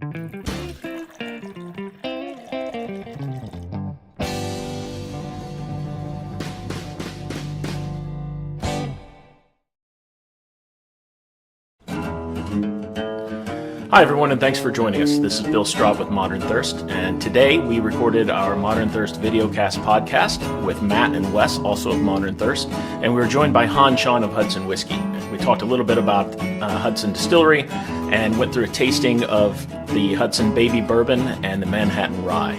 Hi everyone, and thanks for joining us. This is Bill Straub with Modern Thirst, and today we recorded our Modern Thirst Videocast podcast with Matt and Wes, also of Modern Thirst, and we were joined by Shan of Hudson Whiskey. We talked a little bit about Hudson Distillery and went through a tasting of the Hudson Baby Bourbon and the Manhattan Rye.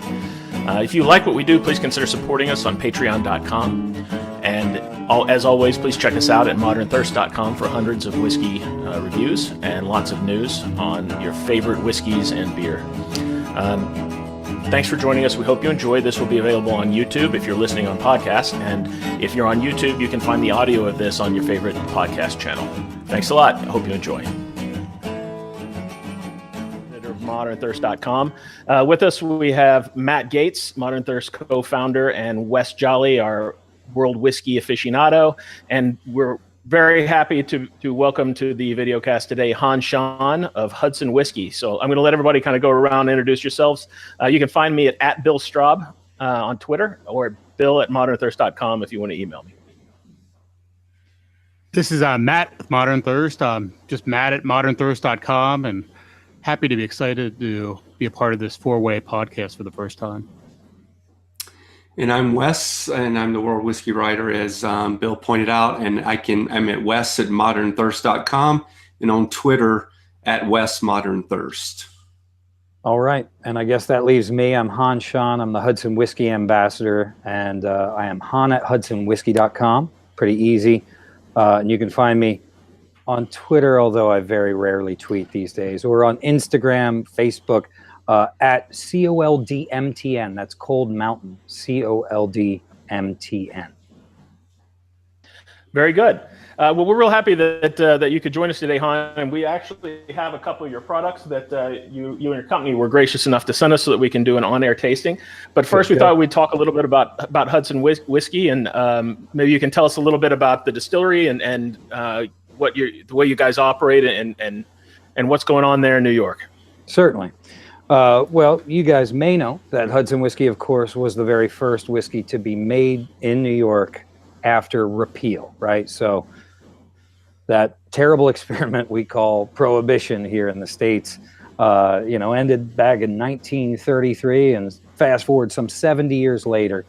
If you like what we do, please consider supporting us on Patreon.com. And as always, please check us out at ModernThirst.com for hundreds of whiskey reviews and lots of news on your favorite whiskeys and beer. Thanks for joining us. We hope you enjoy. This will be available on YouTube if you're listening on podcast. And if you're on YouTube, you can find the audio of this on your favorite podcast channel. Thanks a lot. I hope you enjoy. ModernThirst.com. With us, we have Matt Gates, Modern Thirst co-founder, and Wes Jolly, our world whiskey aficionado. And we're very happy to welcome to the videocast today Shan of Hudson Whiskey. So I'm going to let everybody kind of go around and introduce yourselves. You can find me at Bill Straub on Twitter, or bill@modernthirst.com if you want to email me. This is Matt with Modern Thirst. Just Matt@modernthirst.com, and happy to be excited to be a part of this four-way podcast for the first time. And I'm Wes, and I'm the world whiskey writer, as Bill pointed out. And I'm at Wes@ModernThirst.com, and on Twitter at WesModernThirst. All right, and I guess that leaves me. I'm Shan. I'm the Hudson Whiskey Ambassador, and I am Han@HudsonWhiskey.com. Pretty easy, and you can find me on Twitter, although I very rarely tweet these days, or on Instagram, Facebook, at COLDMTN. That's Cold Mountain, COLDMTN. Very good. Well, we're real happy that you could join us today, Han. And we actually have a couple of your products that you and your company were gracious enough to send us so that we can do an on-air tasting. But first, we thought we'd talk a little bit about Hudson Whiskey, and maybe you can tell us a little bit about the distillery and the way you guys operate and what's going on there in New York. Certainly. Well, you guys may know that Hudson Whiskey, of course, was the very first whiskey to be made in New York after repeal, right? So that terrible experiment we call Prohibition here in the States, ended back in 1933, and fast forward some 70 years later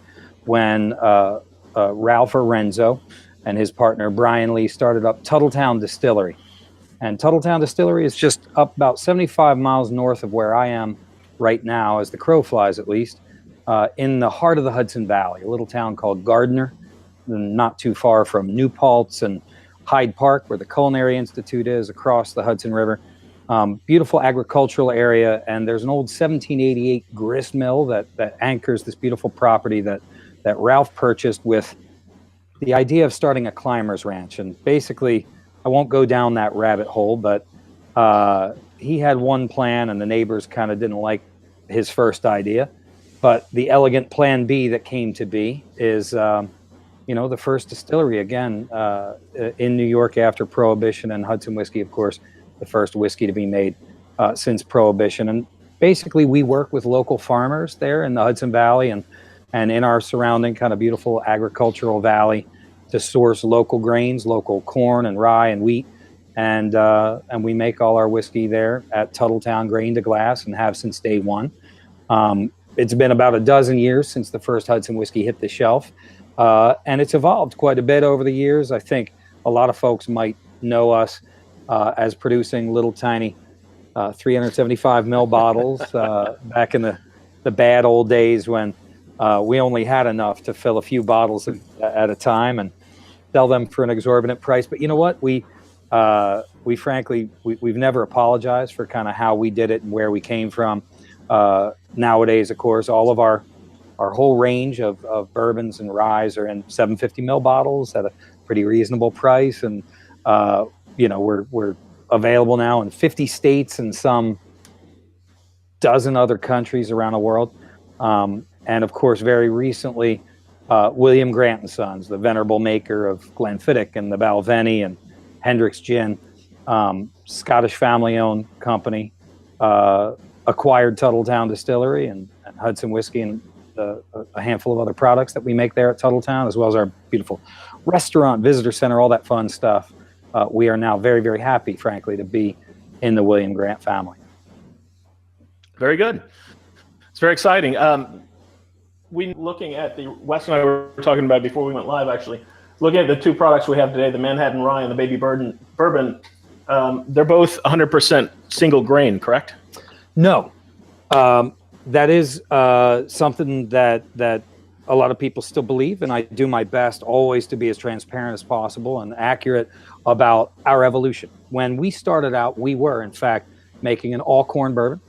when Ralph Orenzo and his partner Brian Lee started up Tuttletown Distillery. And Tuttletown Distillery is just up about 75 miles north of where I am right now, as the crow flies at least, in the heart of the Hudson Valley, a little town called Gardner, not too far from New Paltz and Hyde Park, where the Culinary Institute is, across the Hudson River. Beautiful agricultural area, and there's an old 1788 grist mill that anchors this beautiful property that Ralph purchased with the idea of starting a climber's ranch. And basically, I won't go down that rabbit hole, but he had one plan, and the neighbors kind of didn't like his first idea. But the elegant plan B that came to be is, the first distillery, again, in New York after Prohibition, and Hudson Whiskey, of course, the first whiskey to be made since Prohibition. And basically, we work with local farmers there in the Hudson Valley and in our surrounding kind of beautiful agricultural valley, to source local grains, local corn and rye and wheat, and we make all our whiskey there at Tuttletown, grain to glass, and have since day one. It's been about a dozen years since the first Hudson Whiskey hit the shelf, and it's evolved quite a bit over the years. I think a lot of folks might know us as producing little tiny 375 ml bottles back in the bad old days when we only had enough to fill a few bottles at a time and sell them for an exorbitant price. But you know what? We've never apologized for kind of how we did it and where we came from. Nowadays, of course, all of our whole range of bourbons and ryes are in 750 ml bottles at a pretty reasonable price, and we're available now in 50 states and some dozen other countries around the world. And of course, very recently, William Grant & Sons, the venerable maker of Glenfiddich and the Balvenie and Hendrick's Gin, Scottish family-owned company, acquired Tuttletown Distillery and Hudson Whiskey and a handful of other products that we make there at Tuttletown, as well as our beautiful restaurant, visitor center, all that fun stuff. We are now very, very happy, frankly, to be in the William Grant family. Very good. It's very exciting. We looking at Wes and I were talking about before we went live, actually, looking at the two products we have today, the Manhattan Rye and the Baby Bourbon. They're both 100% single grain, correct? No. That is something that a lot of people still believe, and I do my best always to be as transparent as possible and accurate about our evolution. When we started out, we were, in fact, making an all-corn bourbon,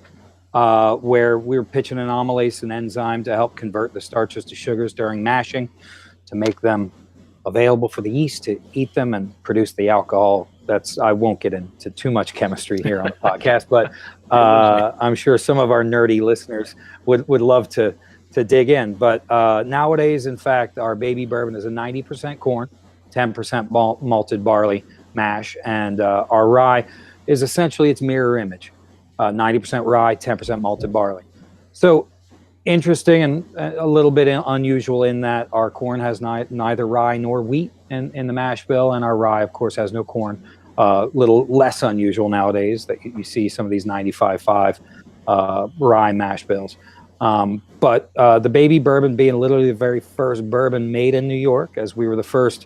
where we were pitching an amylase, an enzyme to help convert the starches to sugars during mashing, to make them available for the yeast to eat them and produce the alcohol. I won't get into too much chemistry here on the podcast, but I'm sure some of our nerdy listeners would love to dig in. But nowadays, in fact, our baby bourbon is a 90% corn, 10% malted barley mash, and our rye is essentially its mirror image, 90% rye, 10% malted barley. So interesting and a little bit unusual in that our corn has neither rye nor wheat in the mash bill, and our rye, of course, has no corn. Little less unusual nowadays that you see some of these 95.5 rye mash bills. But the baby bourbon being literally the very first bourbon made in New York, as we were the first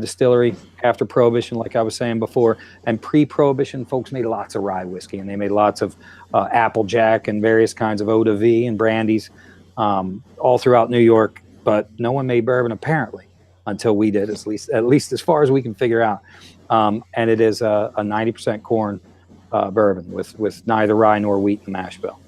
distillery after Prohibition, like I was saying before. And pre-Prohibition, folks made lots of rye whiskey, and they made lots of Applejack and various kinds of eau de vie and brandies all throughout New York. But no one made bourbon, apparently, until we did, at least as far as we can figure out. And it is a 90% corn bourbon with neither rye nor wheat in the mash bill.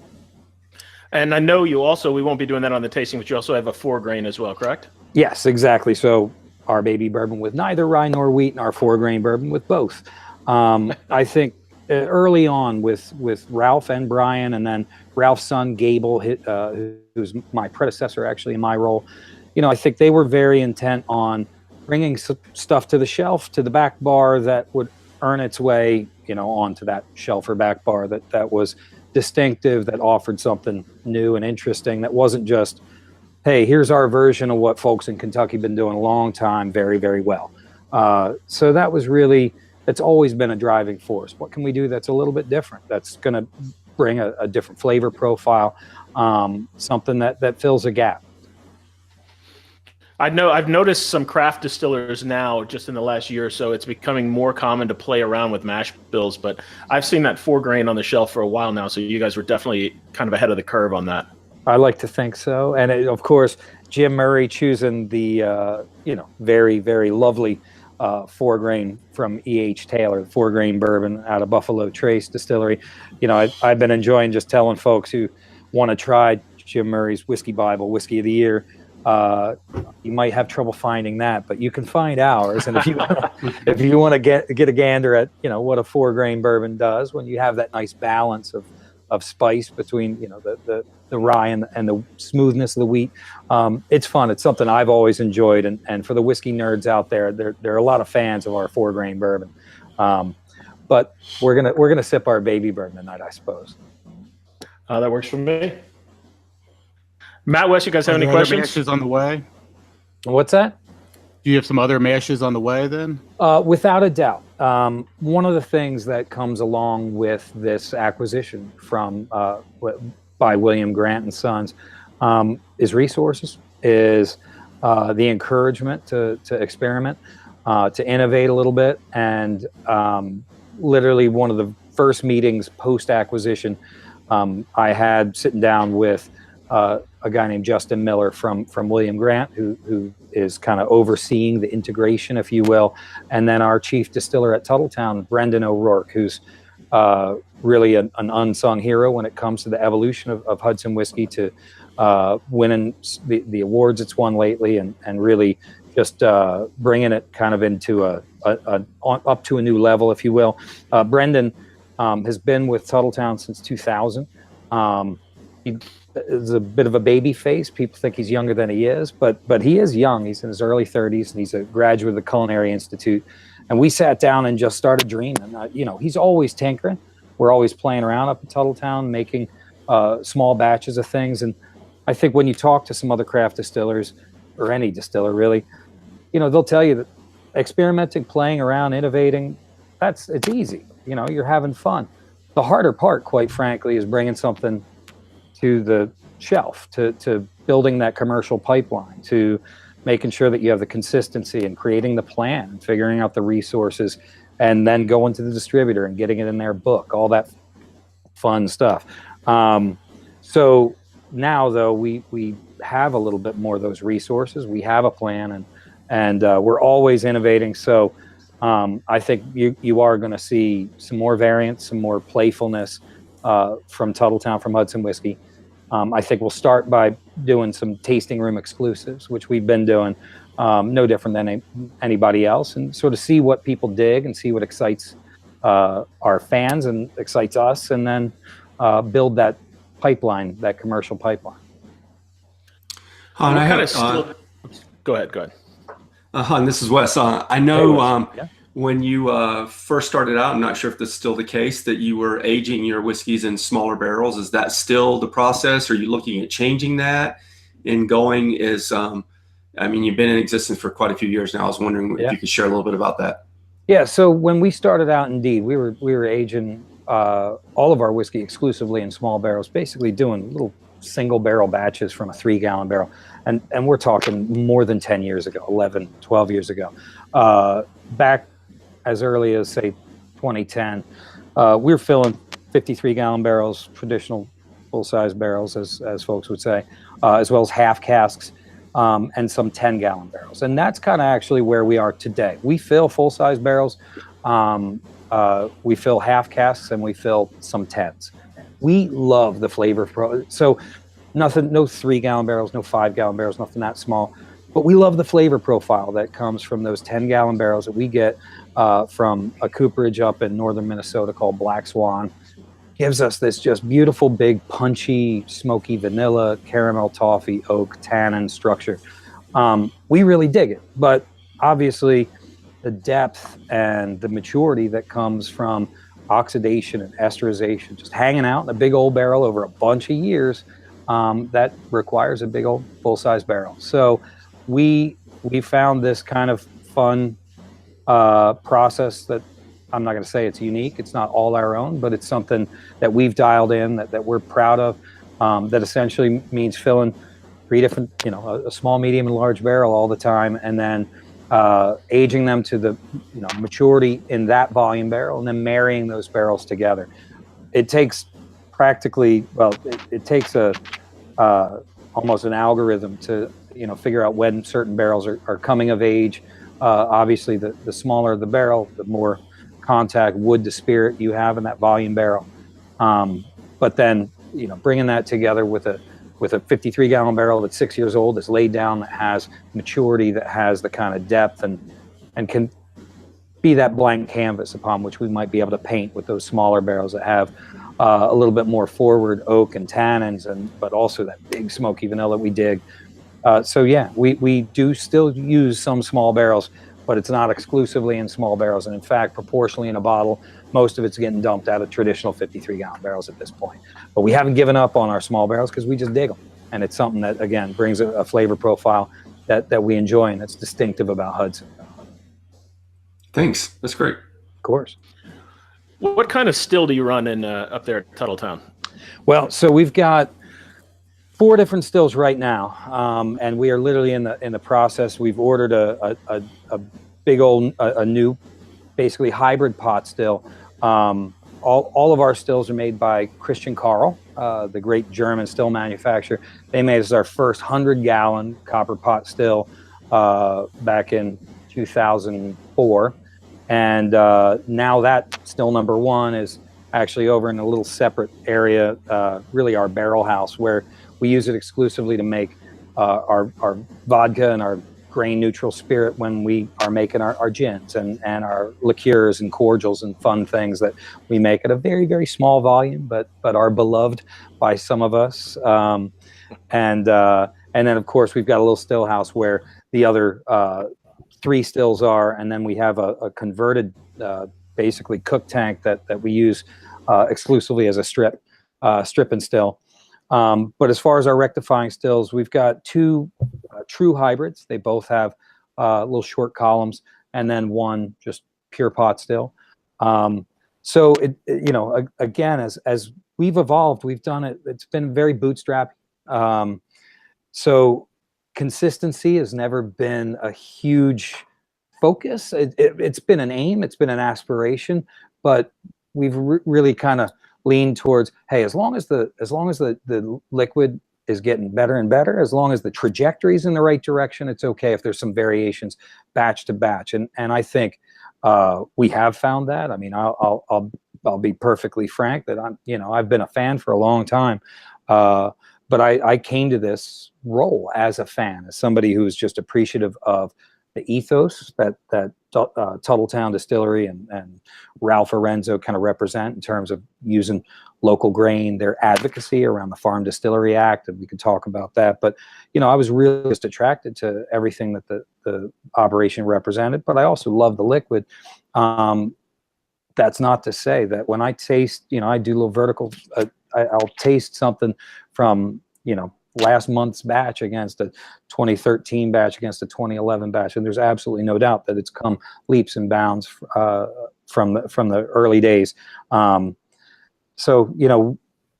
And I know you also, we won't be doing that on the tasting, but you also have a 4 grain as well, correct? Yes, exactly. So our baby bourbon with neither rye nor wheat, and our 4 grain bourbon with both. I think early on with Ralph and Brian, and then Ralph's son Gable, who's my predecessor actually in my role, I think they were very intent on bringing stuff to the shelf, to the back bar that would earn its way, onto that shelf or back bar that was distinctive, that offered something new and interesting, that wasn't just, hey, here's our version of what folks in Kentucky have been doing a long time very, very well. So that was really, it's always been a driving force. What can we do that's a little bit different, that's going to bring a different flavor profile, something that fills a gap? I know I've noticed some craft distillers now, just in the last year or so, it's becoming more common to play around with mash bills, but I've seen that 4 grain on the shelf for a while now, so you guys were definitely kind of ahead of the curve on that. I like to think so. And of course, Jim Murray choosing the, very, very lovely 4 grain from E.H. Taylor, the 4 grain bourbon out of Buffalo Trace Distillery. I've been enjoying just telling folks who want to try Jim Murray's Whiskey Bible, Whiskey of the Year. You might have trouble finding that, but you can find ours. And if you want to get a gander at what a 4 grain bourbon does, when you have that nice balance of spice between the rye and the smoothness of the wheat, it's fun. It's something I've always enjoyed, and for the whiskey nerds out there, there are a lot of fans of our 4 grain bourbon. But we're gonna sip our baby bourbon tonight, I suppose. That works for me. Matt, Wes, you guys have any questions? Mashes on the way? What's that? Do you have some other mashes on the way then? Without a doubt. One of the things that comes along with this acquisition by William Grant and Sons is resources, is the encouragement to experiment, to innovate a little bit. And literally one of the first meetings post-acquisition I had sitting down with a guy named Justin Miller from William Grant, who is kind of overseeing the integration, if you will, and then our chief distiller at Tuttletown, Brendan O'Rourke, who's really an unsung hero when it comes to the evolution of Hudson Whiskey, to winning the awards it's won lately, and really just bringing it kind of into up to a new level, if you will. Brendan has been with Tuttletown since 2000. He is a bit of a baby face. People think he's younger than he is, but he is young. He's in his early 30s, and he's a graduate of the Culinary Institute. And we sat down and just started dreaming. He's always tinkering. We're always playing around up in Tuttletown, making small batches of things. And I think when you talk to some other craft distillers, or any distiller really, they'll tell you that experimenting, playing around, innovating, it's easy. You're having fun. The harder part, quite frankly, is bringing something to the shelf, to building that commercial pipeline, to making sure that you have the consistency and creating the plan and figuring out the resources, and then going to the distributor and getting it in their book, all that fun stuff. So now, though, we have a little bit more of those resources. We have a plan, and we're always innovating. So I think you are going to see some more variants, some more playfulness from Tuttletown, from Hudson Whiskey. I think we'll start by doing some tasting room exclusives, which we've been doing, no different than anybody else, and sort of see what people dig and see what excites our fans and excites us, and then build that pipeline, that commercial pipeline. Han, Go ahead. Han, this is Wes. I know when you first started out, I'm not sure if this is still the case, that you were aging your whiskeys in smaller barrels. Is that still the process? Are you looking at changing that and going you've been in existence for quite a few years now. I was wondering if you could share a little bit about that. Yeah. So when we started out, indeed, we were aging all of our whiskey exclusively in small barrels, basically doing little single barrel batches from a 3-gallon barrel. And we're talking more than 10 years ago, 11, 12 years ago. Back as early as, say, 2010, we were filling 53-gallon barrels, traditional full-size barrels, as folks would say, as well as half casks, and some 10-gallon barrels. And that's kind of actually where we are today. We fill full-size barrels, we fill half casks, and we fill some 10s. We love the flavor. So nothing, no 3-gallon barrels, no 5-gallon barrels, nothing that small. But we love the flavor profile that comes from those 10-gallon barrels that we get from a cooperage up in northern Minnesota called Black Swan. Gives us this just beautiful, big, punchy, smoky vanilla, caramel, toffee, oak, tannin structure. We really dig it. But obviously, the depth and the maturity that comes from oxidation and esterization, just hanging out in a big old barrel over a bunch of years, that requires a big old full-size barrel. So we found this kind of fun process that I'm not going to say it's unique. It's not all our own, but it's something that we've dialed in, that we're proud of, that essentially means filling 3 different, a small, medium, and large barrel all the time, and then aging them to the maturity in that volume barrel, and then marrying those barrels together. It takes practically, it takes almost an algorithm to figure out when certain barrels are coming of age. Obviously, the smaller the barrel, the more contact wood to spirit you have in that volume barrel. But then bringing that together with a 53-gallon barrel that's 6 years old, that's laid down, that has maturity, that has the kind of depth and can be that blank canvas upon which we might be able to paint with those smaller barrels that have a little bit more forward oak and tannins, but also that big smoky vanilla we dig. So yeah, we do still use some small barrels, but it's not exclusively in small barrels. And in fact, proportionally in a bottle, most of it's getting dumped out of traditional 53-gallon barrels at this point. But we haven't given up on our small barrels because we just dig them. And it's something that, again, brings a flavor profile that we enjoy and that's distinctive about Hudson. Thanks. That's great. Of course. What kind of still do you run in up there at Tuttletown? Well, so we've got 4 different stills right now, and we are literally in the process. We've ordered a big old a new, basically hybrid pot still. All of our stills are made by Christian Karl, the great German still manufacturer. They made us our first 100-gallon copper pot still back in 2004, and now that still number 1 is actually over in a little separate area, really our barrel house, where we use it exclusively to make our vodka and our grain neutral spirit when we are making our gins and our liqueurs and cordials and fun things that we make at a very, very small volume, but are beloved by some of us. And then of course we've got a little still house where the other 3 stills are, and then we have a converted basically cook tank that we use exclusively as a strip. strip and still. But as far as our rectifying stills, we've got two true hybrids. They both have little short columns, and then one just pure pot still. So again, as we've evolved, we've done it. It's been very bootstrapped. So consistency has never been a huge focus. It's been an aim, it's been an aspiration, but we've really kind of leaned towards, hey, as long as the liquid is getting better and better, as long as the trajectory is in the right direction, it's okay if there's some variations batch to batch. And I think we have found that. I mean, I'll be perfectly frank that I've been a fan for a long time. But I came to this role as a fan, as somebody who is just appreciative of the ethos that Tuttletown Distillery and Ralph Lorenzo kind of represent in terms of using local grain, their advocacy around the Farm Distillery Act, and we could talk about that. But I was really just attracted to everything that the operation represented. But I also love the liquid. That's not to say that when I taste, I do little vertical. I'll taste something from last month's batch against a 2013 batch against a 2011 batch, and there's absolutely no doubt that it's come leaps and bounds from the early days. So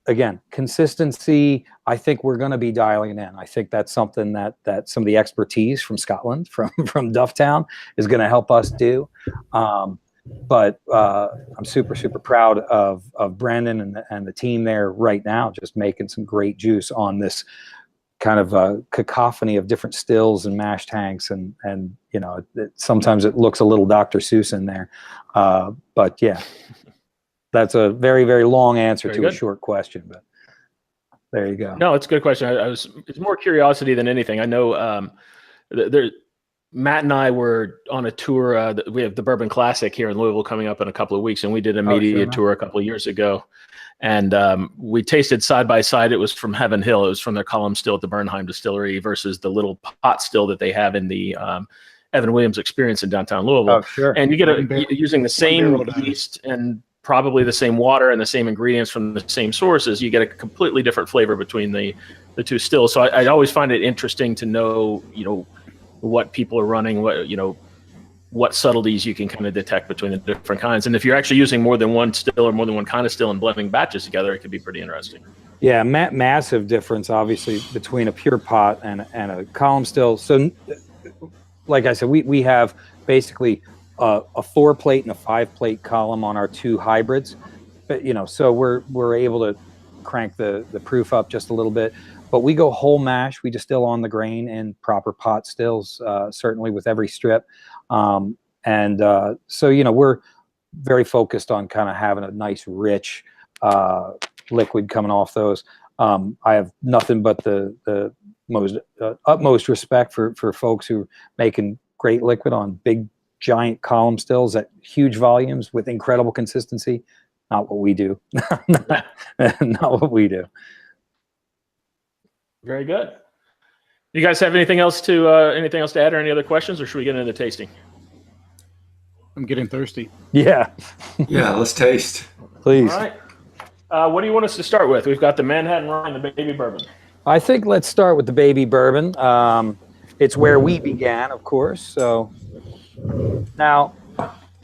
again, consistency, I think we're going to be dialing it in. I think that's something that some of the expertise from Scotland, from Dufftown, is going to help us do. But I'm super, super proud of Brandon and the team there right now, just making some great juice on this kind of cacophony of different stills and mash tanks. And sometimes it looks a little Dr. Seuss in there. But yeah, that's a very, very long answer to a short question. But there you go. No, it's a good question. It's more curiosity than anything. I know Matt and I were on a tour. We have the Bourbon Classic here in Louisville coming up in a couple of weeks, and we did a media tour a couple of years ago. And we tasted side by side. It was from Heaven Hill. It was from their column still at the Bernheim Distillery versus the little pot still that they have in the Evan Williams Experience in downtown Louisville. Oh, sure. And you get using the same yeast and probably the same water and the same ingredients from the same sources. You get a completely different flavor between the two stills. So I always find it interesting to know, what people are running, what subtleties you can kind of detect between the different kinds. And if you're actually using more than one still or more than one kind of still and blending batches together, it could be pretty interesting. Yeah, massive difference, obviously, between a pure pot and a column still. So, like I said, we have basically a 4-plate and a 5-plate column on our two hybrids. But, so we're able to crank the proof up just a little bit. But we go whole mash. We distill on the grain in proper pot stills, certainly with every strip. So, we're very focused on kind of having a nice, rich liquid coming off those. I have nothing but the most utmost respect for folks who are making great liquid on big, giant column stills at huge volumes with incredible consistency. Not what we do. Not what we do. Very good. You guys have anything else to add or any other questions, or should we get into the tasting? I'm getting thirsty. Yeah. Yeah, let's taste. Please. All right. What do you want us to start with? We've got the Manhattan Rye and the Baby Bourbon. I think let's start with the Baby Bourbon. It's where we began, of course. So now,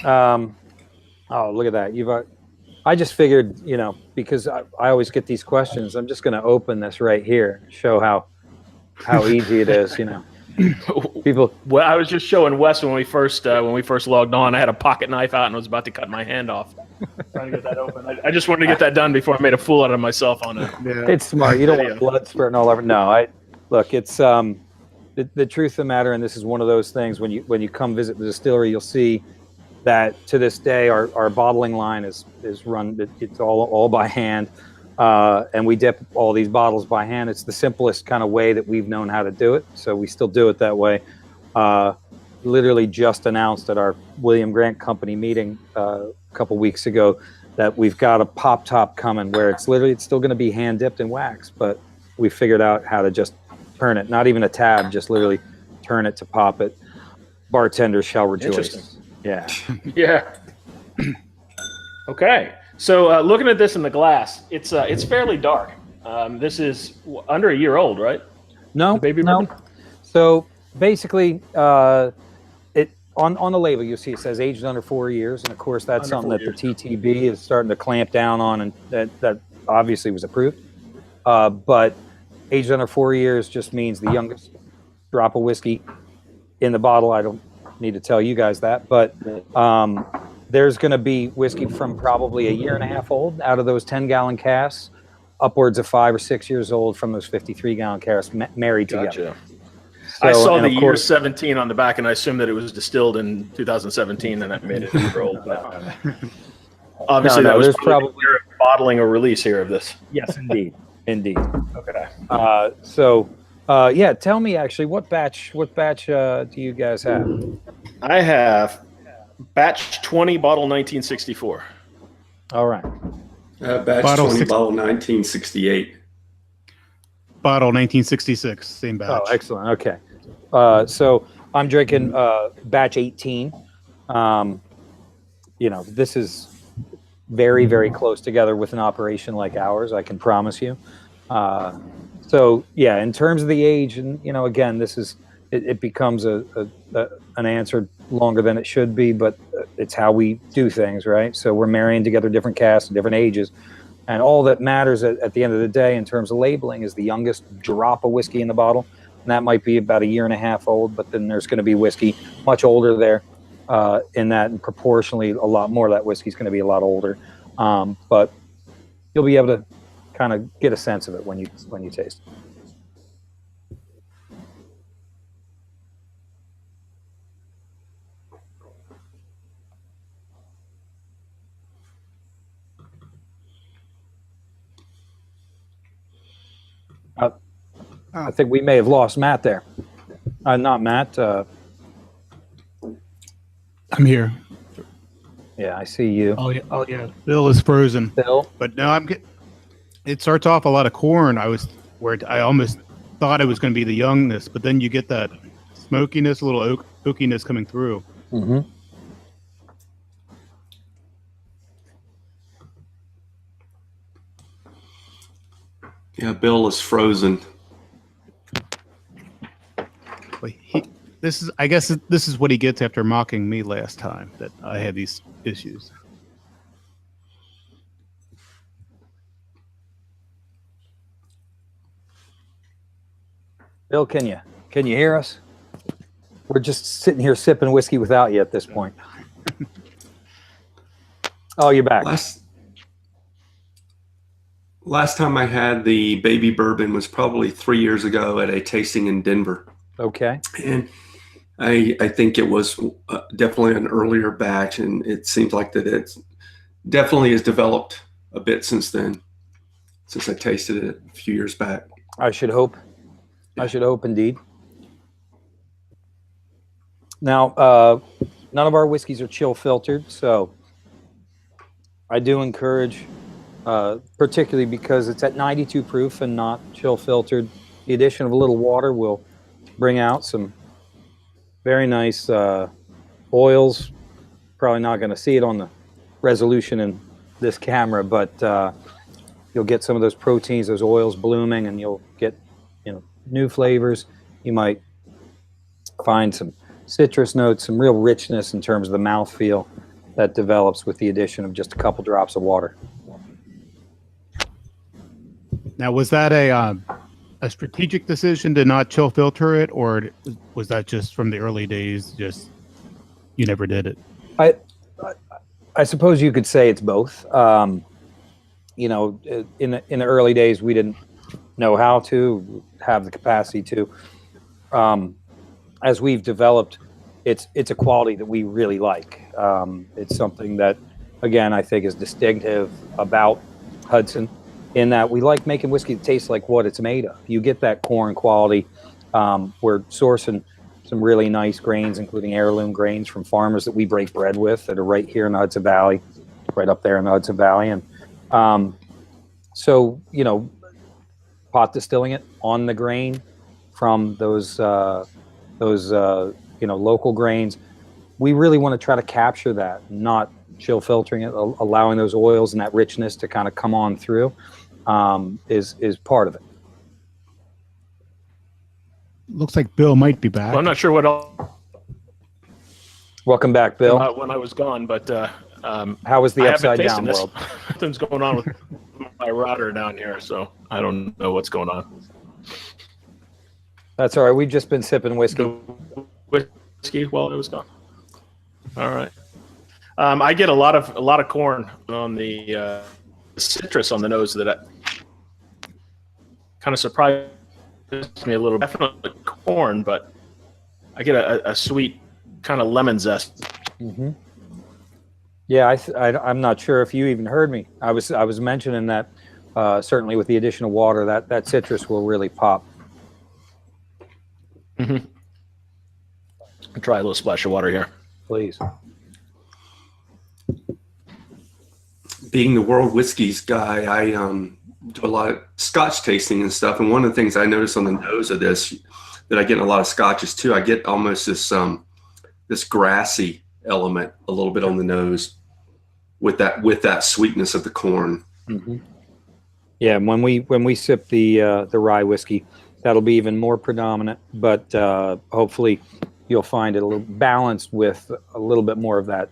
oh, look at that. I just figured, because I always get these questions, I'm just going to open this right here, show how easy it is, People. Well, I was just showing Wes when we first logged on. I had a pocket knife out and was about to cut my hand off, trying to get that open. I just wanted to get that done before I made a fool out of myself on it. Yeah. It's smart. You don't want blood spurting all over. No, look. It's the truth of the matter, and this is one of those things. When you come visit the distillery, you'll see that to this day our bottling line is run. It's all by hand, and we dip all these bottles by hand. It's the simplest kind of way that we've known how to do it, so we still do it that way. Literally just announced at our William Grant Company meeting a couple weeks ago that we've got a pop top coming where it's still going to be hand dipped in wax, but we figured out how to just turn it, not even a tab, just literally turn it to pop it. Bartenders shall rejoice. Interesting. Yeah. Yeah. Okay. So looking at this in the glass, it's fairly dark. This is under a year old, right? No, The baby no. bourbon? So basically, it on the label you'll see it says aged under 4 years, and of course that's Under something 4 that years. the TTB is starting to clamp down on, and that obviously was approved. But aged under 4 years just means the youngest drop of whiskey in the bottle. I don't need to tell you guys that, but there's going to be whiskey from probably a year and a half old out of those 10-gallon casks, upwards of 5 or 6 years old from those 53-gallon casks married together. Gotcha. So, I saw and the of year course- 17 on the back, and I assumed that it was distilled in 2017, and that made it a year old. But obviously, No, that was there's probably the year of bottling or release here of this. Yes, indeed, indeed. Okay. Yeah, tell me actually, what batch do you guys have? I have batch 20, bottle 1964. All right. Batch Bottle 20, six- bottle 1968. Bottle 1966, same batch. Oh, excellent. Okay. So I'm drinking batch 18. This is very, very close together with an operation like ours, I can promise you. So yeah, in terms of the age, and again, this is it becomes an answer longer than it should be, but it's how we do things, right? So we're marrying together different casks and different ages. And all that matters at the end of the day in terms of labeling is the youngest drop of whiskey in the bottle. And that might be about a year and a half old, but then there's going to be whiskey much older there in that, and proportionally a lot more of that whiskey is going to be a lot older. But you'll be able to kind of get a sense of it when you taste it. I think we may have lost Matt there. Not Matt. I'm here. Yeah, I see you. Oh yeah. Bill is frozen. Bill? But no, it starts off a lot of corn. I almost thought it was going to be the youngness, but then you get that smokiness, a little oakiness coming through. Mm-hmm. Yeah, Bill is frozen. But I guess this is what he gets after mocking me last time, that I had these issues. Bill, can you hear us? We're just sitting here sipping whiskey without you at this point. Oh, you're back. Last time I had the baby bourbon was probably 3 years ago at a tasting in Denver. Okay. And I think it was definitely an earlier batch, and it seems like that it definitely has developed a bit since then, since I tasted it a few years back. I should hope. I should hope indeed. Now, none of our whiskeys are chill filtered, so I do encourage, particularly because it's at 92 proof and not chill filtered, the addition of a little water will bring out some very nice oils. Probably not going to see it on the resolution in this camera, but you'll get some of those proteins, those oils blooming, and you'll get new flavors. You might find some citrus notes, some real richness in terms of the mouthfeel that develops with the addition of just a couple drops of water. Now, was that a strategic decision to not chill filter it, or was that just from the early days, just you never did it? I suppose you could say it's both. In the early days, we didn't know how to have the capacity to. As we've developed, it's a quality that we really like. It's something that, again, I think is distinctive about Hudson, in that we like making whiskey that tastes like what it's made of. You get that corn quality. We're sourcing some really nice grains, including heirloom grains from farmers that we break bread with that are right here in the Hudson Valley, right up there in the Hudson Valley. And so, pot distilling it on the grain from those local grains. We really want to try to capture that, not chill filtering it, allowing those oils and that richness to kind of come on through, is part of it. Looks like Bill might be back. Well, I'm not sure what else Welcome back, Bill. when I was gone, but How was the I haven't upside tasted down this. world? Something's going on with my router down here, so I don't know what's going on. That's all right. We've just been sipping whiskey. The whiskey while I was gone. All right. I get a lot of corn on the citrus on the nose that kind of surprised me a little. Definitely corn, but I get a sweet kind of lemon zest. Mm-hmm. Yeah, I'm not sure if you even heard me. I was mentioning that certainly with the addition of water, that citrus will really pop. Mm-hmm. I'll try a little splash of water here. Please. Being the World Whiskeys guy, I do a lot of Scotch tasting and stuff. And one of the things I noticed on the nose of this, that I get in a lot of Scotches too, I get almost this grassy element a little bit on the nose with that sweetness of the corn. Mm-hmm. Yeah, when we sip the rye whiskey, that'll be even more predominant. But hopefully, you'll find it a little balanced with a little bit more of that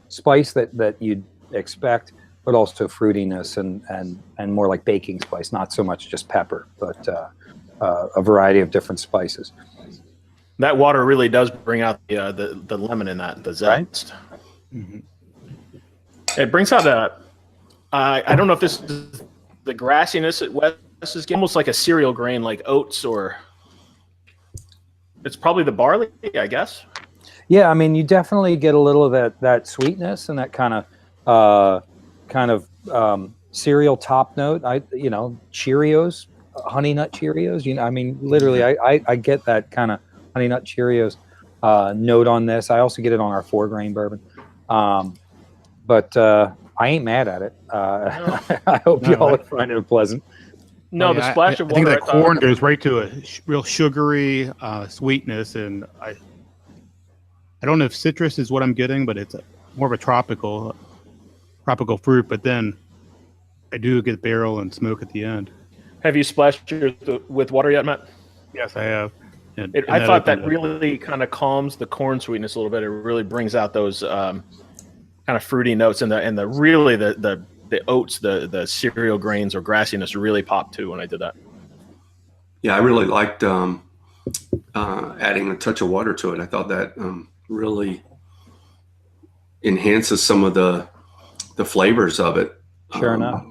spice that you'd expect, but also fruitiness and more like baking spice, not so much just pepper, but a variety of different spices. That water really does bring out the lemon in that, the zest. Right? Mm-hmm. It brings out I don't know if this is the grassiness at West is almost like a cereal grain, like oats, or it's probably the barley, I guess. Yeah, I mean, you definitely get a little of that sweetness and that kind of cereal top note. Cheerios, Honey Nut Cheerios. I mean, literally, I get that kind of Honey Nut Cheerios note on this. I also get it on our 4-grain bourbon. But I ain't mad at it. I hope y'all find it pleasant. No, the splash of I think water. that corn goes right to a real sugary sweetness, and I don't know if citrus is what I'm getting, but it's more of a tropical fruit. But then I do get barrel and smoke at the end. Have you splashed yours with water yet, Matt? Yes, I have. I thought that really kind of calms the corn sweetness a little bit. It really brings out those kind of fruity notes, and the oats, the cereal grains or grassiness really popped too when I did that. Yeah, I really liked adding a touch of water to it. I thought that really enhances some of the flavors of it. Sure enough.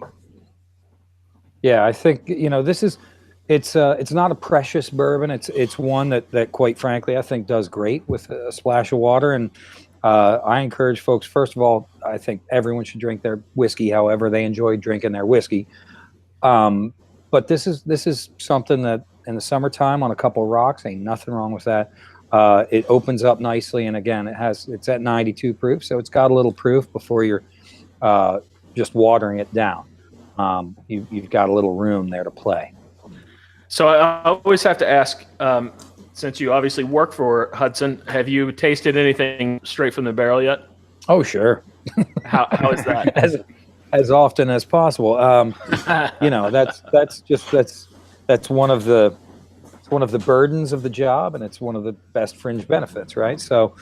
Yeah, I think this is it's not a precious bourbon. It's one that quite frankly I think does great with a splash of water. And I encourage folks, first of all, I think everyone should drink their whiskey however they enjoy drinking their whiskey. But this is something that in the summertime on a couple of rocks, ain't nothing wrong with that. It opens up nicely, and again, it's at 92 proof, so it's got a little proof before you're just watering it down. You've got a little room there to play. So I always have to ask, since you obviously work for Hudson, have you tasted anything straight from the barrel yet? Oh, sure. How is that? As often as possible. That's one of the burdens of the job, and it's one of the best fringe benefits, right? So,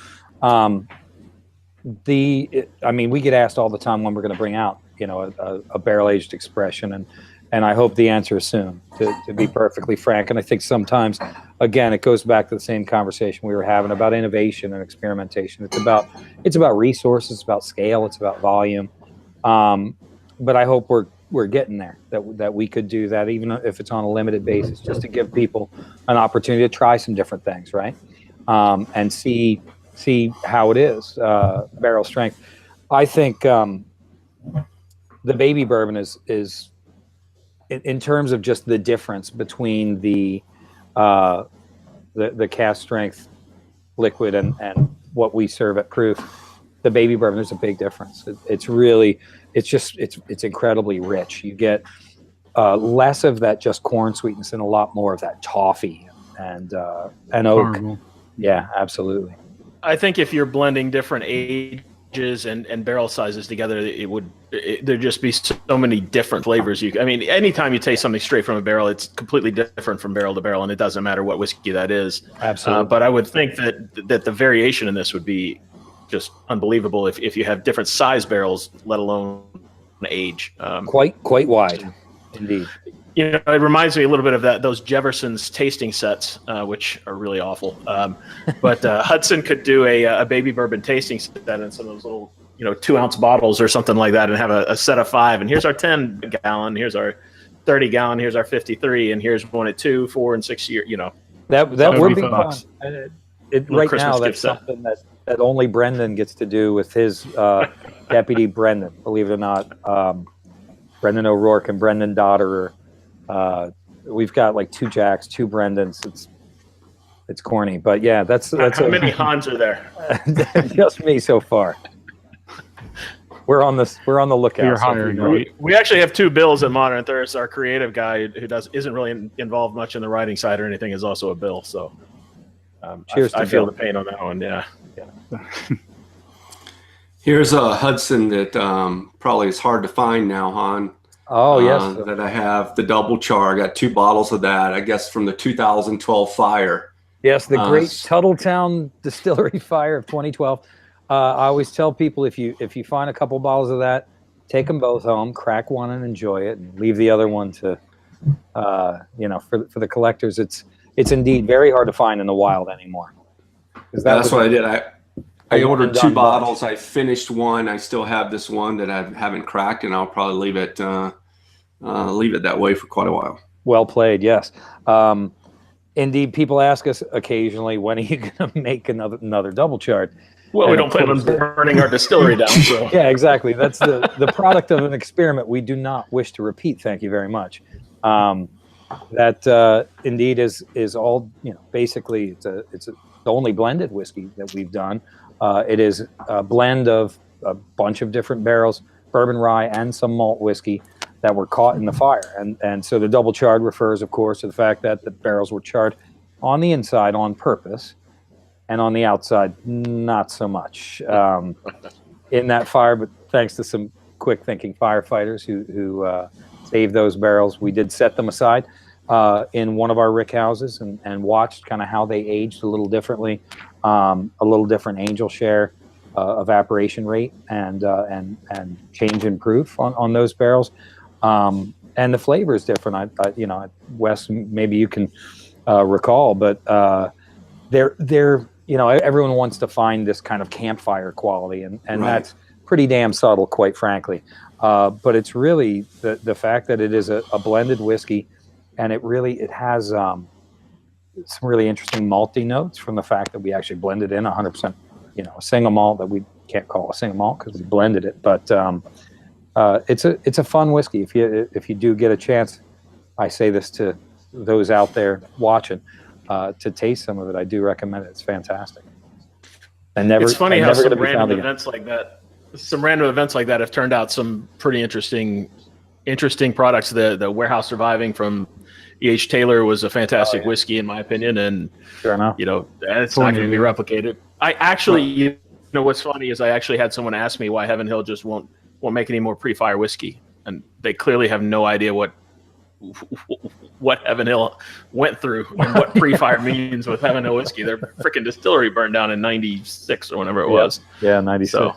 we get asked all the time when we're going to bring out, a barrel-aged expression, and I hope the answer is soon, to be perfectly frank. And I think sometimes, again, it goes back to the same conversation we were having about innovation and experimentation. It's about resources, it's about scale, it's about volume. But I hope we're getting there, that we could do that, even if it's on a limited basis, just to give people an opportunity to try some different things, right? And see how it is, barrel strength. I think the baby bourbon is in terms of just the difference between the cask strength liquid and what we serve at proof. The baby bourbon, there's a big difference. It's incredibly rich. You get less of that just corn sweetness and a lot more of that toffee and oak. Caramel. Yeah, absolutely. I think if you're blending different age and barrel sizes together, there'd just be so many different flavors. I mean, anytime you taste something straight from a barrel, it's completely different from barrel to barrel, and it doesn't matter what whiskey that is. Absolutely. But I would think that the variation in this would be just unbelievable if you have different size barrels, let alone age. Quite wide, indeed. You know, it reminds me a little bit of those Jefferson's tasting sets, which are really awful. But Hudson could do a baby bourbon tasting set in some of those little, 2-ounce bottles or something like that, and have a set of 5. And here's our 10-gallon, here's our 30-gallon, here's our 53, and here's one at 2, 4, and 6 year. That would be fun. Bucks. Right now, that's something that only Brendan gets to do with his deputy Brendan. Believe it or not, Brendan O'Rourke and Brendan Dodderer. We've got like 2 Jacks, 2 Brendans. It's corny, but yeah, that's how many Hans are there? Just me so far. We're on the lookout. You're hiring, right? We actually have 2 Bills at Modern Thirst. Our creative guy who isn't really involved much in the writing side or anything is also a Bill. So cheers. I feel the pain on that one. Yeah. Here's a Hudson that probably is hard to find now, Han. Oh, yes. That I have the double char. I got 2 bottles of that, I guess, from the 2012 fire. Yes, the great Tuttletown Distillery fire of 2012. I always tell people if you find a couple bottles of that, take them both home, crack one and enjoy it, and leave the other one to, for the collectors. It's indeed very hard to find in the wild anymore. That's what I did. I ordered 2 bottles. I finished one. I still have this one that I haven't cracked, and I'll probably leave it that way for quite a while. Well played. Yes. Indeed, people ask us occasionally, when are you going to make another double chart? Well, we don't plan on burning our distillery down. So. Yeah, exactly. That's the product of an experiment we do not wish to repeat. Thank you very much. That indeed is all, basically it's the only blended whiskey that we've done. It is a blend of a bunch of different barrels, bourbon, rye, and some malt whiskey that were caught in the fire. And so the double charred refers, of course, to the fact that the barrels were charred on the inside on purpose, and on the outside, not so much in that fire. But thanks to some quick-thinking firefighters who saved those barrels, we did set them aside in one of our rick houses and watched kind of how they aged a little differently, a little different angel share, evaporation rate, and change in proof on those barrels. And the flavor is different. Wes, maybe you can recall, but they're everyone wants to find this kind of campfire quality, and right. That's pretty damn subtle, quite frankly. But it's really the fact that it is a blended whiskey, and it has some really interesting malty notes from the fact that we actually blended in 100%, a single malt that we can't call a single malt because we blended it. But it's a fun whiskey. If you do get a chance, I say this to those out there watching, to taste some of it. I do recommend it. It's fantastic. It's funny how some random events like that have turned out some pretty interesting products. The Warehouse Surviving from E.H. Taylor was a fantastic whiskey, in my opinion, and sure enough, it's not going to be replicated. I actually, what's funny is I actually had someone ask me why Heaven Hill just won't make any more pre-fire whiskey, and they clearly have no idea what Heaven Hill went through and what pre-fire means with Heaven Hill whiskey. Their freaking distillery burned down in '96 or whenever it was. Yeah, '96. So,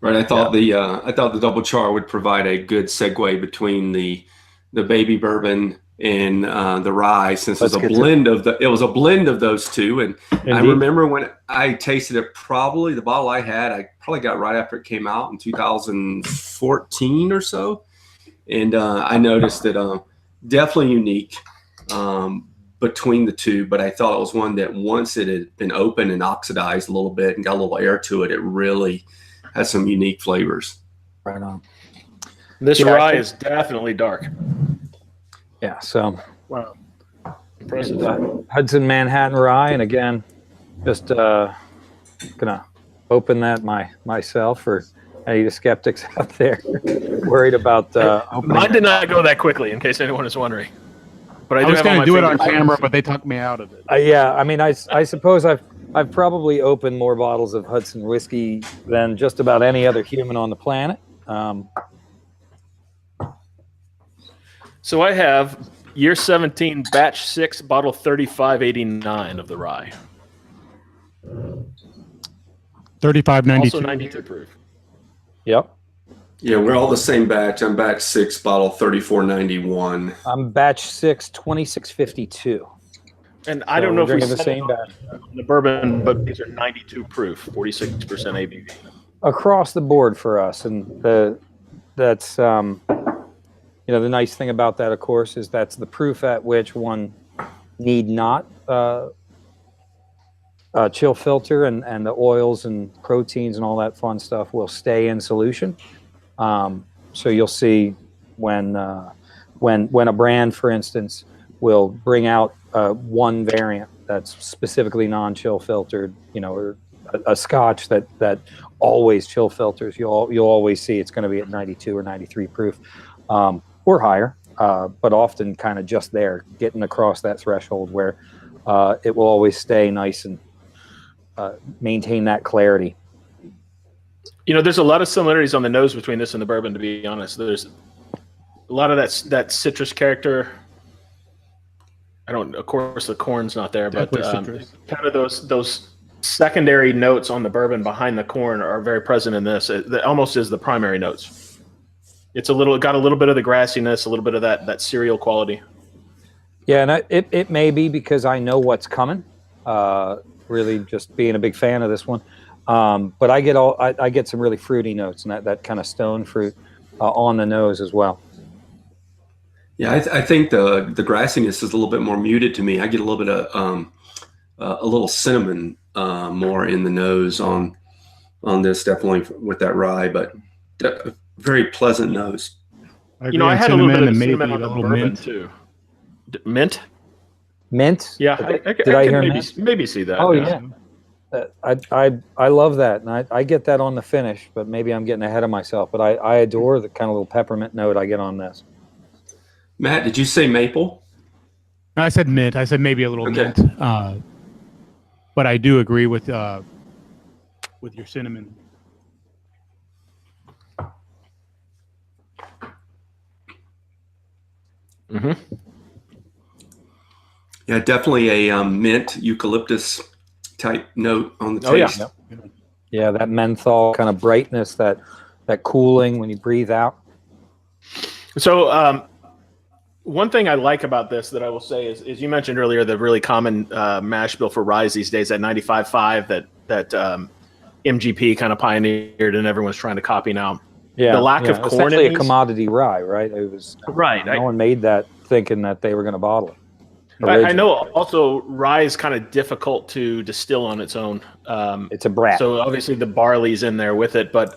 right. I thought the double char would provide a good segue between the baby bourbon and the rye, since it was a blend of those two. And indeed. I remember when I tasted it, the bottle I probably got right after it came out in 2014 or so. And I noticed that definitely unique between the two, but I thought it was one that once it had been opened and oxidized a little bit and got a little air to it, it really has some unique flavors. Right on. This rye is definitely dark. Yeah, so wow, impressive. Hudson Manhattan rye, and again, just gonna open that myself for any of the skeptics out there worried about opening. Mine did not go that quickly, in case anyone is wondering. But I was going to do it on camera, but they took me out of it. Yeah, I mean, I suppose I've I've probably opened more bottles of Hudson whiskey than just about any other human on the planet. So I have year 17, batch 6, bottle 3589 of the rye. 3592. Also 92 proof. Yep. Yeah, we're all the same batch. I'm batch 6, bottle 3491. I'm batch 6, 2652. And I don't know if we drinking the said same it batch. on the bourbon, but these are 92 proof, 46% ABV. Across the board for us, and that's the nice thing about that, of course, is that's the proof at which one need not chill filter, and the oils and proteins and all that fun stuff will stay in solution. So you'll see when a brand, for instance, will bring out one variant that's specifically non-chill filtered, or a Scotch that always chill filters, you'll always see it's going to be at 92 or 93 proof, or higher, but often kind of just there, getting across that threshold where it will always stay nice and maintain that clarity. There's a lot of similarities on the nose between this and the bourbon, to be honest. There's a lot of that citrus character. Of course, the corn's not there, but kind of those secondary notes on the bourbon behind the corn are very present in this. It almost is the primary notes. It's got a little bit of the grassiness, a little bit of that cereal quality. Yeah, and it may be because I know what's coming. Really, just being a big fan of this one. But I get some really fruity notes, and that kind of stone fruit on the nose as well. Yeah, I think the grassiness is a little bit more muted to me. I get a little bit of a little cinnamon more in the nose on this, definitely with that rye, but very pleasant nose. I had a little bit of cinnamon on the bourbon mint too. Mint? Mint? Yeah, I can maybe see that. Oh yeah. I love that, and I get that on the finish, but maybe I'm getting ahead of myself. But I adore the kind of little peppermint note I get on this. Matt, did you say maple? I said mint. I said maybe a little mint. But I do agree with your cinnamon. Mm-hmm. Yeah, definitely a mint eucalyptus type note on the taste. Oh, yeah. Yeah, that menthol kind of brightness, that cooling when you breathe out. So one thing I like about this that I will say is you mentioned earlier the really common mash bill for rye these days at 95.5 that MGP kind of pioneered and everyone's trying to copy now. Yeah, the lack of corn essentially in a commodity rye, right? It was right. No one made that thinking that they were going to bottle it. I know also rye is kind of difficult to distill on its own. It's a brat. So obviously the barley's in there with it, but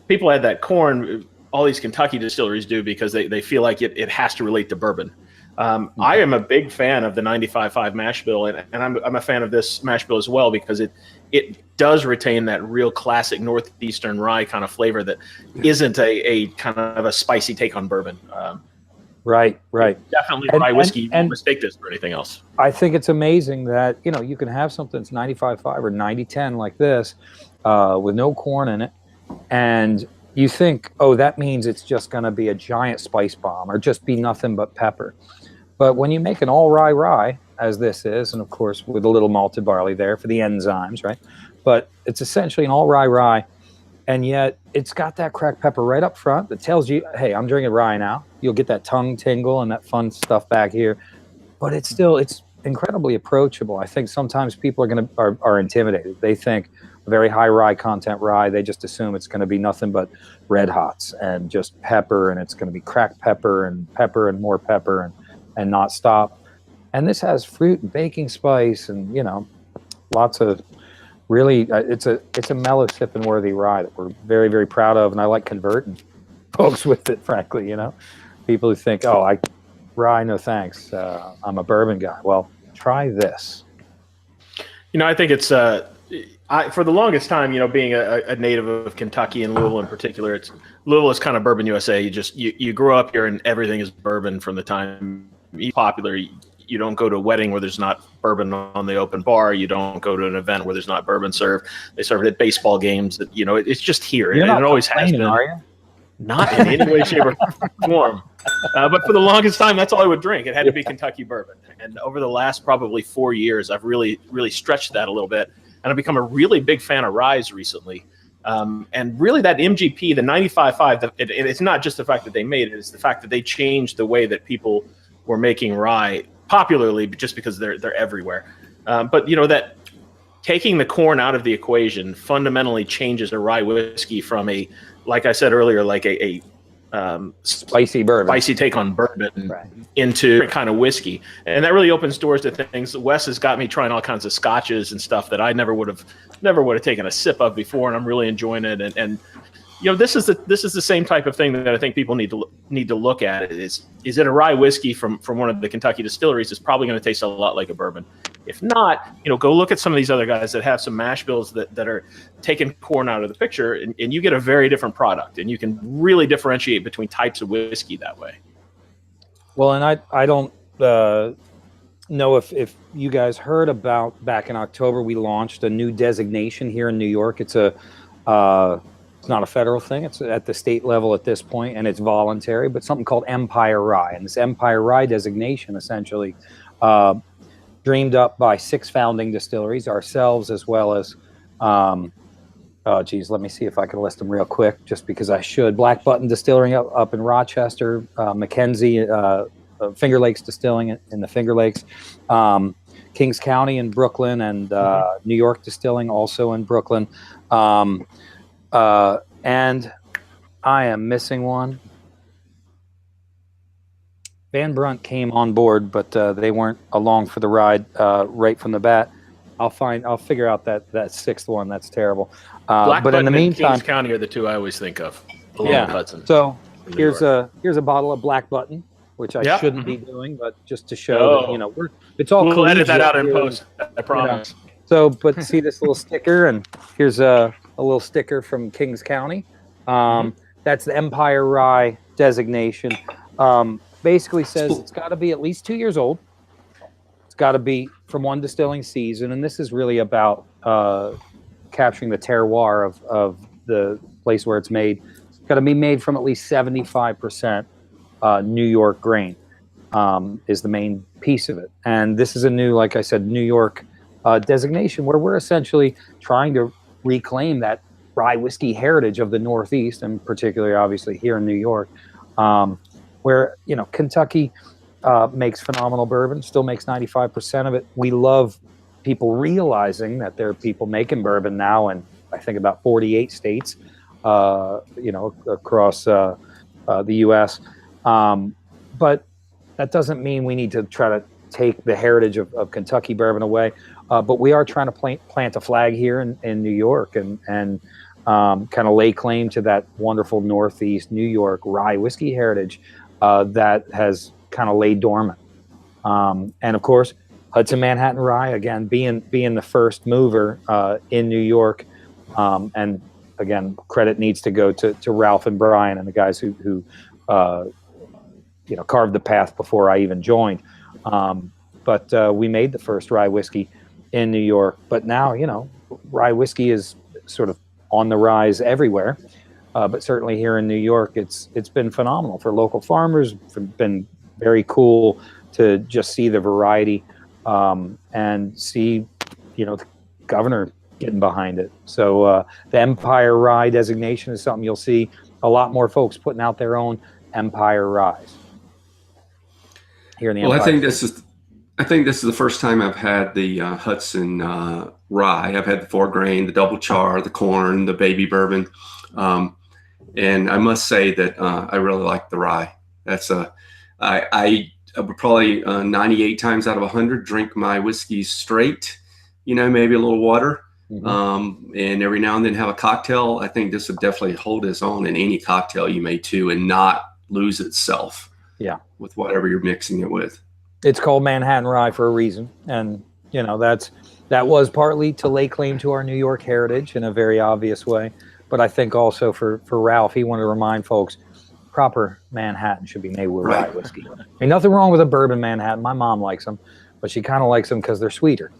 people add that corn. All these Kentucky distilleries do because they feel like it has to relate to bourbon. I am a big fan of the 95.5 mash bill, and I'm a fan of this mash bill as well because it does retain that real classic Northeastern rye kind of flavor that isn't a kind of a spicy take on bourbon. Right. Definitely rye whiskey. You won't mistake this for anything else. I think it's amazing that you can have something that's 95.5 or 90.10 like this with no corn in it, and you think, oh, that means it's just going to be a giant spice bomb or just be nothing but pepper. But when you make an all rye, as this is, and of course with a little malted barley there for the enzymes, right? But it's essentially an all rye, and yet it's got that cracked pepper right up front that tells you, hey, I'm drinking rye now. You'll get that tongue tingle and that fun stuff back here. But it's incredibly approachable. I think sometimes people are intimidated. They think a very high rye content rye, they just assume it's going to be nothing but red hots and just pepper, and it's going to be cracked pepper and more pepper and not stop. And this has fruit and baking spice and lots of really it's a mellow sipping worthy rye that we're very, very proud of, and I like converting folks with it, frankly. People who think, oh, rye, no thanks, I'm a bourbon guy. Well, try this. I think it's for the longest time, being a native of Kentucky and Louisville in particular, Louisville is kind of bourbon USA. You grow up here and everything is bourbon from the time it's popular. You don't go to a wedding where there's not bourbon on the open bar. You don't go to an event where there's not bourbon served. They serve it at baseball games. It's just here. You're not it always has been. Are you? Not in any way, shape, or form. But for the longest time, that's all I would drink. It had to be Kentucky bourbon. And over the last probably 4 years, I've really, really stretched that a little bit. And I've become a really big fan of ryes recently. And really that MGP, the 95.5, it's not just the fact that they made it, it's the fact that they changed the way that people were making rye popularly just because they're everywhere. But that taking the corn out of the equation fundamentally changes a rye whiskey from like I said earlier, like a spicy bourbon, spicy take on bourbon into kind of whiskey. And that really opens doors to things. Wes has got me trying all kinds of scotches and stuff that I never would have taken a sip of before. And I'm really enjoying it. And this is the same type of thing that I think people need to look at. Is it a rye whiskey from one of the Kentucky distilleries? It's probably going to taste a lot like a bourbon. If not, go look at some of these other guys that have some mash bills that are taking corn out of the picture, and you get a very different product, and you can really differentiate between types of whiskey that way. Well, and I don't know if you guys heard about, back in October, we launched a new designation here in New York. It's it's not a federal thing. It's at the state level at this point, and it's voluntary, but something called Empire Rye. And this Empire Rye designation essentially dreamed up by 6 founding distilleries, ourselves, as well as, let me see if I can list them real quick, just because I should. Black Button Distilling up in Rochester, Mackenzie, Finger Lakes Distilling in the Finger Lakes, Kings County in Brooklyn, and New York Distilling also in Brooklyn. And I am missing one. Van Brunt came on board, but they weren't along for the ride right from the bat. I'll figure out that 6th one. That's terrible. But in the meantime, Kings County are the 2 I always think of. Along with Hudson. So here's a bottle of Black Button, which I shouldn't be doing, but just to show that it's all. We'll edit that out in post. I promise. So, but see this little sticker, and here's a little sticker from Kings County. That's the Empire Rye designation. Basically says it's got to be at least 2 years old. It's got to be from one distilling season, and this is really about capturing the terroir of the place where it's made. It's got to be made from at least 75% New York grain is the main piece of it. And this is a new, like I said, New York designation where we're essentially trying to reclaim that rye whiskey heritage of the Northeast, and particularly, obviously, here in New York. Where Kentucky makes phenomenal bourbon, still makes 95% of it. We love people realizing that there are people making bourbon now in, I think, about 48 states, across the U.S. But that doesn't mean we need to try to take the heritage of Kentucky bourbon away. But we are trying to plant a flag here in New York and kind of lay claim to that wonderful Northeast New York rye whiskey heritage that has kind of laid dormant. And of course, Hudson Manhattan Rye, again, being the first mover in New York. And again, credit needs to go to Ralph and Brian and the guys who carved the path before I even joined. But we made the first rye whiskey in New York. But now, rye whiskey is sort of on the rise everywhere. But certainly here in New York, it's been phenomenal for local farmers. It's been very cool to just see the variety and see, the governor getting behind it. So the Empire Rye designation is something you'll see a lot more folks putting out their own Empire Ryes here in the Empire. Well, I think this is the first time I've had the Hudson Rye. I've had the 4 grain, the double char, the corn, the baby bourbon. And I must say that I really like the rye. That's I would probably 98 times out of 100 drink my whiskey straight, maybe a little water. And every now and then have a cocktail. I think this would definitely hold its own in any cocktail you make too, and not lose itself. Yeah. With whatever you're mixing it with. It's called Manhattan Rye for a reason. And, that was partly to lay claim to our New York heritage in a very obvious way. But I think also for Ralph, he wanted to remind folks, proper Manhattan should be made with rye whiskey. Ain't nothing wrong with a bourbon Manhattan. My mom likes them, but she kind of likes them because they're sweeter.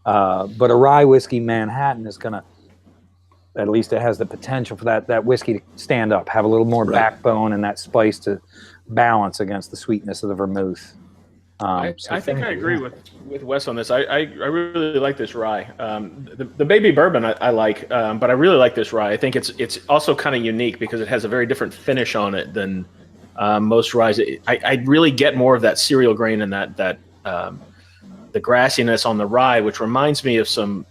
But a rye whiskey Manhattan is going to, at least it has the potential for that whiskey to stand up, have a little more backbone and that spice to balance against the sweetness of the vermouth. I think I agree with Wes on this. I really like this rye. The baby bourbon I like, but I really like this rye. I think it's also kind of unique because it has a very different finish on it than most ryes. I really get more of that cereal grain and that the grassiness on the rye, which reminds me of some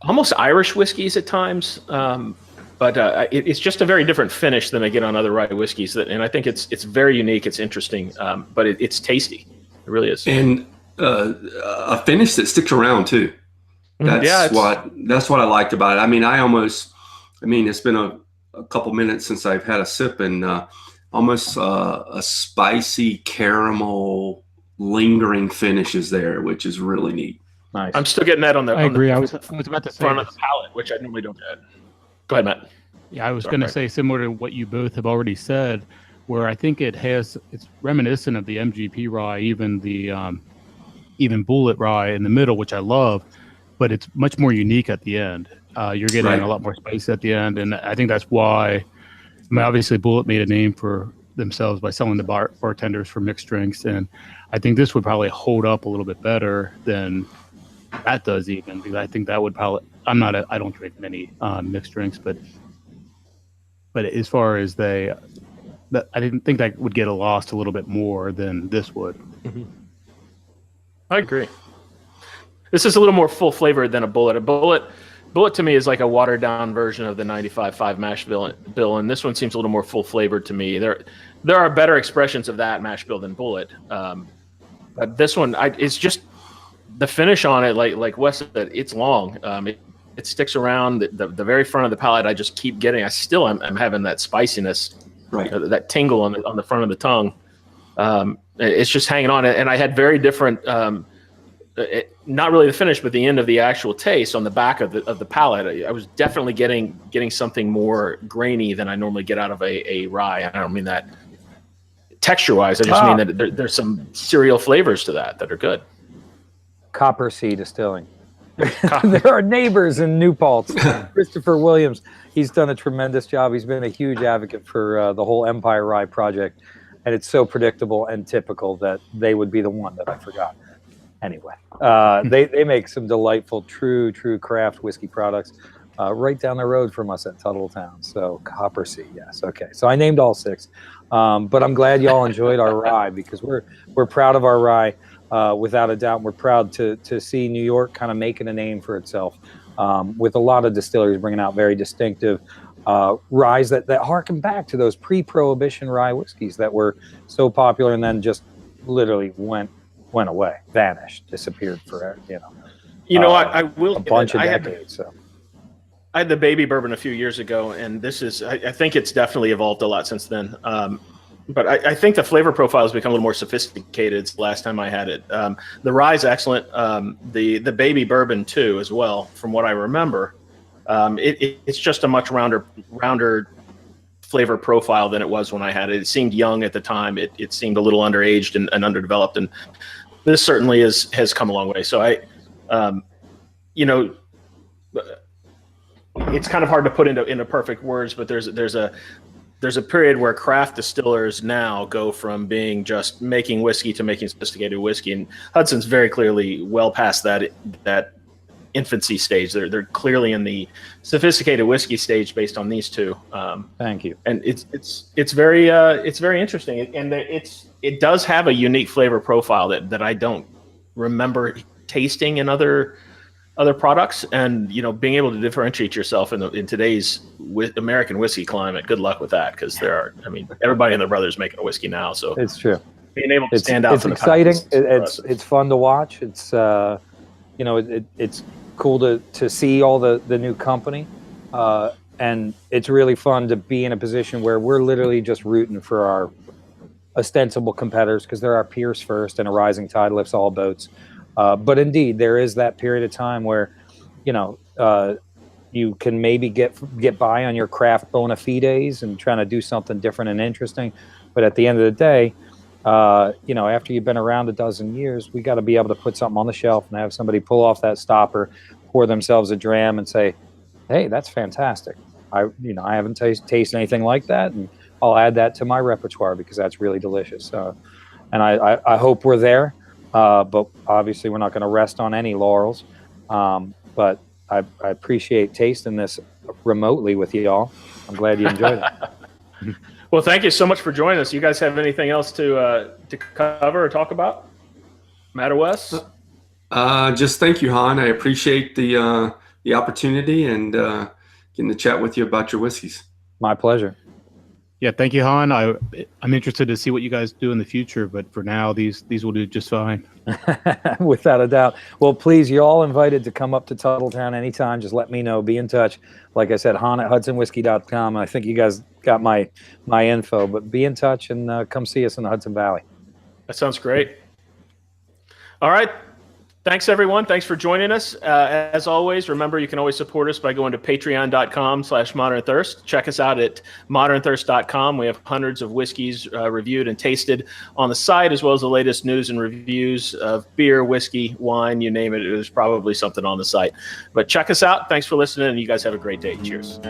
almost Irish whiskeys at times. But it's just a very different finish than I get on other rye whiskeys. And I think it's very unique. It's interesting, but it's tasty. It really is. And a finish that sticks around too. That's what I liked about it. I mean, it's been a couple minutes since I've had a sip, and almost a spicy caramel lingering finish is there, which is really neat. Nice. I'm still getting that on the. I agree. I was about to say front of the palate, which I normally don't get. Go ahead, Matt. Yeah, I was going to say similar to what you both have already said, where I think it's reminiscent of the MGP rye, even the Bullet rye in the middle, which I love, but it's much more unique at the end. You're getting a lot more spice at the end, and I think that's why. Obviously, Bullet made a name for themselves by selling the bartenders for mixed drinks, and I think this would probably hold up a little bit better than that does, even because I think that would probably. I don't drink many mixed drinks, but as far as I didn't think that would get lost a little bit more than this would. Mm-hmm. I agree. This is a little more full flavored than a Bullet. A Bullet to me is like a watered down version of the 95.5 mash bill, and this one seems a little more full flavored to me. There are better expressions of that mash bill than Bullet, but this one it's just the finish on it. Like Wes said, it's long. It sticks around the very front of the palate. I just keep getting. I'm having that spiciness, that tingle on the front of the tongue. It's just hanging on. And I had very different, not really the finish, but the end of the actual taste on the back of the palate. I was definitely getting something more grainy than I normally get out of a rye. I don't mean that texture-wise. I just mean that there's some cereal flavors to that are good. Copper Sea Distilling. There are neighbors in New Paltz. Christopher Williams, he's done a tremendous job. He's been a huge advocate for the whole Empire Rye project, and it's so predictable and typical that they would be the one that I forgot. Anyway, they make some delightful, true craft whiskey products right down the road from us at Tuttletown. So Copper Sea, yes, okay. So I named all 6, but I'm glad y'all enjoyed our rye because we're proud of our rye. Without a doubt, we're proud to see New York kind of making a name for itself with a lot of distilleries bringing out very distinctive ryes that harken back to those pre-prohibition rye whiskeys that were so popular and then just literally went away, vanished, disappeared forever. I will a bunch of decades. I had the baby bourbon a few years ago, and this is I think it's definitely evolved a lot since then. But I think the flavor profile has become a little more sophisticated the last time I had it. The rye is excellent. The baby bourbon too, as well, from what I remember. It's just a much rounder flavor profile than it was when I had it. It seemed young at the time. It seemed a little underaged and underdeveloped, and this certainly has come a long way. So it's kind of hard to put into perfect words, but there's a period where craft distillers now go from being just making whiskey to making sophisticated whiskey, and Hudson's very clearly well past that infancy stage. They're clearly in the sophisticated whiskey stage based on these two. Thank you. And it's very interesting, and it does have a unique flavor profile that I don't remember tasting in other products, and being able to differentiate yourself in today's American whiskey climate. Good luck with that, because everybody and their brother's making a whiskey now. So it's true. Being able to stand out. It's exciting. It's fun to watch. It's it's cool to see all the new company, and it's really fun to be in a position where we're literally just rooting for our ostensible competitors because they're our peers first, and a rising tide lifts all boats. But indeed, there is that period of time where, you can maybe get by on your craft bona fides and trying to do something different and interesting. But at the end of the day, after you've been around a dozen years, we got to be able to put something on the shelf and have somebody pull off that stopper, pour themselves a dram, and say, "Hey, that's fantastic. I haven't tasted anything like that, and I'll add that to my repertoire because that's really delicious." And I hope we're there, but obviously we're not going to rest on any laurels. But I appreciate tasting this remotely with you all. I'm glad you enjoyed it. Well, thank you so much for joining us. You guys have anything else to cover or talk about? Matt or Wes? Just thank you, Han. I appreciate the opportunity and getting to chat with you about your whiskeys. My pleasure. Yeah, thank you, Han. I'm interested to see what you guys do in the future, but for now, these will do just fine. Without a doubt. Well, please, you're all invited to come up to Tuttletown anytime. Just let me know. Be in touch. Like I said, Han at HudsonWhiskey.com. I think you guys got my info, but be in touch and come see us in the Hudson Valley. That sounds great. All right. Thanks, everyone. Thanks for joining us. As always, remember, you can always support us by going to patreon.com/ModernThirst. Check us out at ModernThirst.com. We have hundreds of whiskeys reviewed and tasted on the site, as well as the latest news and reviews of beer, whiskey, wine, you name it. There's probably something on the site. But check us out. Thanks for listening, and you guys have a great day. Cheers.